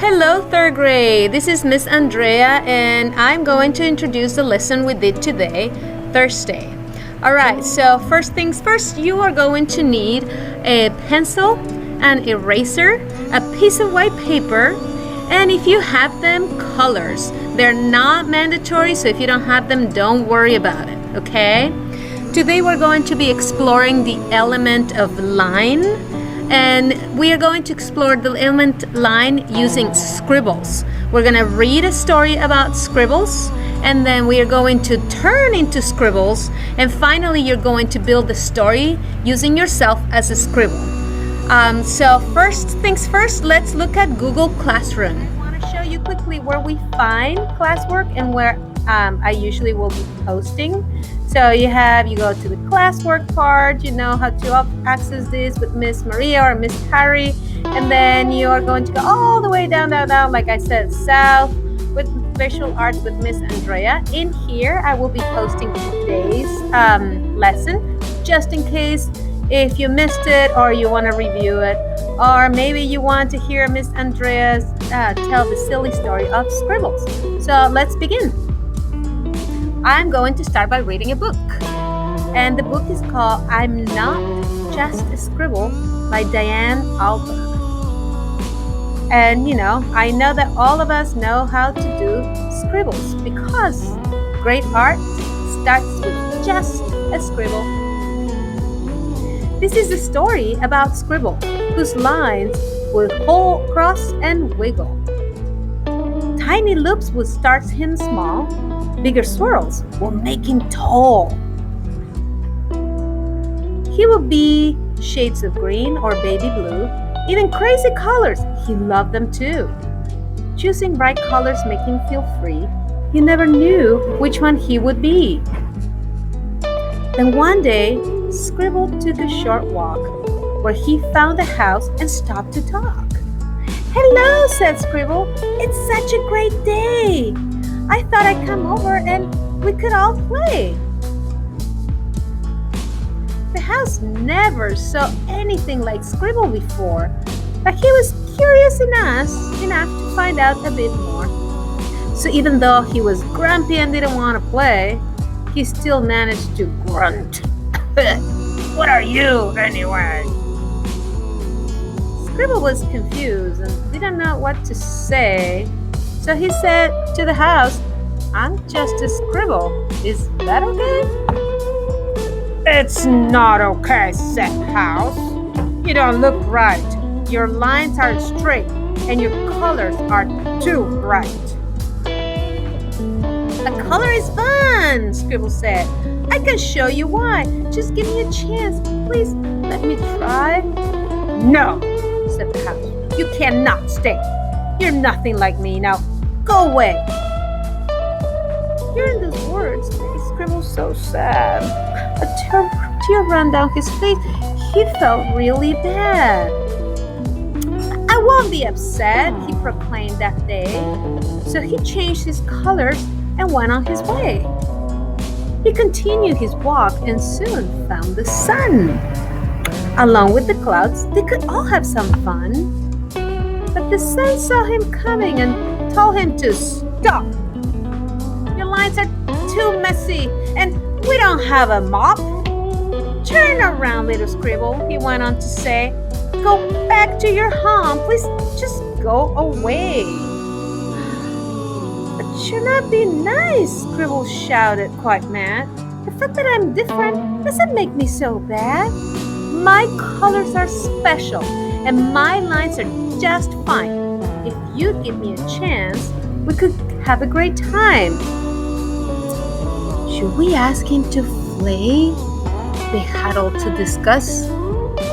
Hello, third grade. This is Miss Andrea, and I'm going to introduce the lesson we did today, Thursday. All right, so first things first, you are going to need a pencil, an eraser, a piece of white paper, and if you have them, colors. They're not mandatory, so if you don't have them, don't worry about it, okay? Today we're going to be exploring the element of line. And we are going to explore the element line using scribbles. We're going to read a story about scribbles, and then we are going to turn into scribbles, and finally you're going to build the story using yourself as a scribble. So first things first, let's look at Google Classroom. I want to show you quickly where we find classwork and where I usually will be posting. So you go to the classwork part, you know how to access this with Miss Maria or Miss Harry, and then you are going to go all the way down, like I said, south with visual arts with Miss Andrea. In here, I will be posting today's lesson, just in case if you missed it or you want to review it, or maybe you want to hear Miss Andrea tell the silly story of Scribbles. So let's begin. I'm going to start by reading a book. And the book is called I'm Not Just a Scribble by Diane Albert. And I know that all of us know how to do scribbles because great art starts with just a scribble. This is a story about Scribble, whose lines will hold, cross, and wiggle. Tiny loops will start him small. Bigger swirls will make him tall. He will be shades of green or baby blue, even crazy colors. He loved them too. Choosing bright colors make him feel free. He never knew which one he would be. Then one day, Scribble took a short walk where he found a house and stopped to talk. "Hello," said Scribble. "It's such a great day. I thought I'd come over and we could all play." The house never saw anything like Scribble before, but he was curious enough to find out a bit more. So even though he was grumpy and didn't want to play, he still managed to grunt. "What are you, anyway?" Scribble was confused and didn't know what to say. So he said to the house, "I'm just a scribble. Is that okay?" "It's not okay," said the house. "You don't look right. Your lines are straight and your colors are too bright." "The color is fun," Scribble said. "I can show you why. Just give me a chance. Please let me try." "No," said the house. "You cannot stay. You're nothing like me. Now go away." Hearing those words made Scribble so sad. A tear ran down his face. He felt really bad. "I won't be upset," he proclaimed that day. So he changed his colors and went on his way. He continued his walk and soon found the sun. Along with the clouds, they could all have some fun. But the sun saw him coming and told him to stop. "Your lines are too messy, and we don't have a mop." "Turn around, little Scribble," he went on to say. "Go back to your home. Please just go away." "But you're not being nice," Scribble shouted, quite mad. "The fact that I'm different doesn't make me so bad. My colors are special, and my lines are just fine. If you'd give me a chance, we could have a great time." "Should we ask him to play?" they huddled to discuss.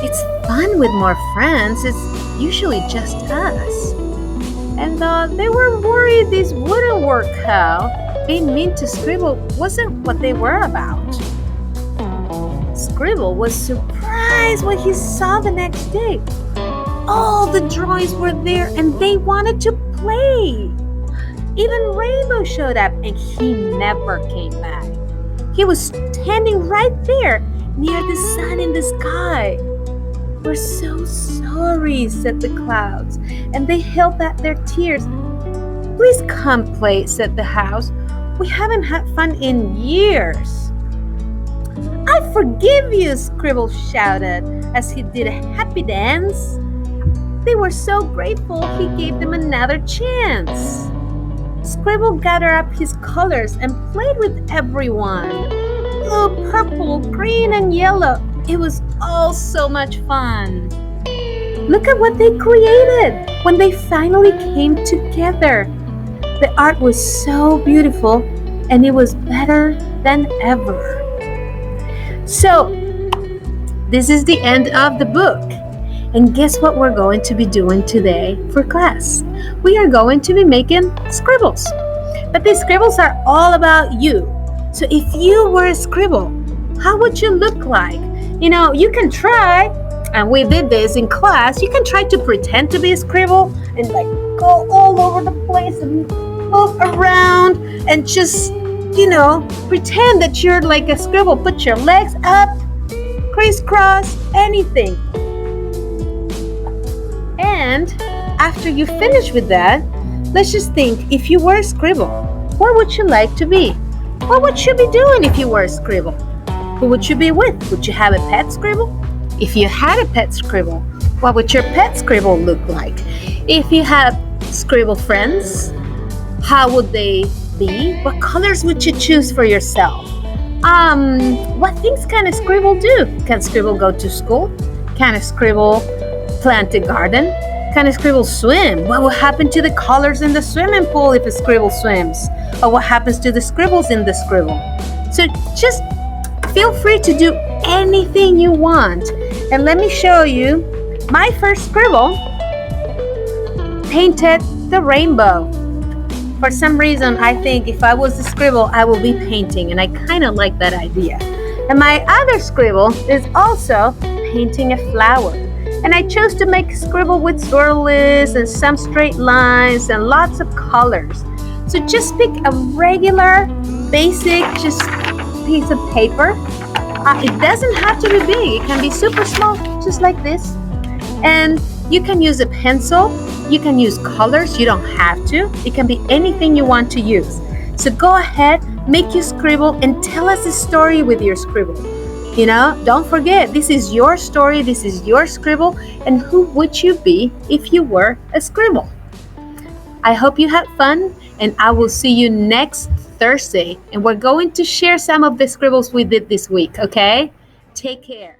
"It's fun with more friends. It's usually just us." And they were worried this wouldn't work out. Being mean to Scribble wasn't what they were about. Scribble was surprised when he saw the next day. All the drawings were there and they wanted to play. Even Rainbow showed up and he never came back. He was standing right there near the sun in the sky. "We're so sorry," said the clouds, and they held back their tears. "Please come play," said the house. "We haven't had fun in years." "I forgive you," Scribbles shouted as he did a happy dance. They were so grateful he gave them another chance. Scribble gathered up his colors and played with everyone. Blue, purple, green, and yellow. It was all so much fun. Look at what they created when they finally came together. The art was so beautiful, and it was better than ever. So, this is the end of the book. And guess what we're going to be doing today for class? We are going to be making scribbles. But these scribbles are all about you. So if you were a scribble, how would you look like? You can try, and we did this in class, you can try to pretend to be a scribble and go all over the place and move around and just, pretend that you're like a scribble. Put your legs up, crisscross, anything. And after you finish with that, let's just think, if you were a scribble, what would you like to be? What would you be doing if you were a scribble? Who would you be with? Would you have a pet scribble? If you had a pet scribble, what would your pet scribble look like? If you had scribble friends, how would they be? What colors would you choose for yourself? What things can a scribble do? Can scribble go to school? Can a scribble plant a garden? Can a scribble swim? What will happen to the colors in the swimming pool if a scribble swims? Or what happens to the scribbles in the scribble? So just feel free to do anything you want. And let me show you my first scribble painted the rainbow. For some reason, I think if I was a scribble, I will be painting, and I kind of like that idea. And my other scribble is also painting a flower. And I chose to make a scribble with swirlies and some straight lines and lots of colors. So just pick a regular, basic, just piece of paper. It doesn't have to be big. It can be super small, just like this. And you can use a pencil. You can use colors. You don't have to. It can be anything you want to use. So go ahead, make your scribble, and tell us a story with your scribble. Don't forget, this is your story, this is your scribble, and who would you be if you were a scribble? I hope you had fun, and I will see you next Thursday, and we're going to share some of the scribbles we did this week, okay? Take care.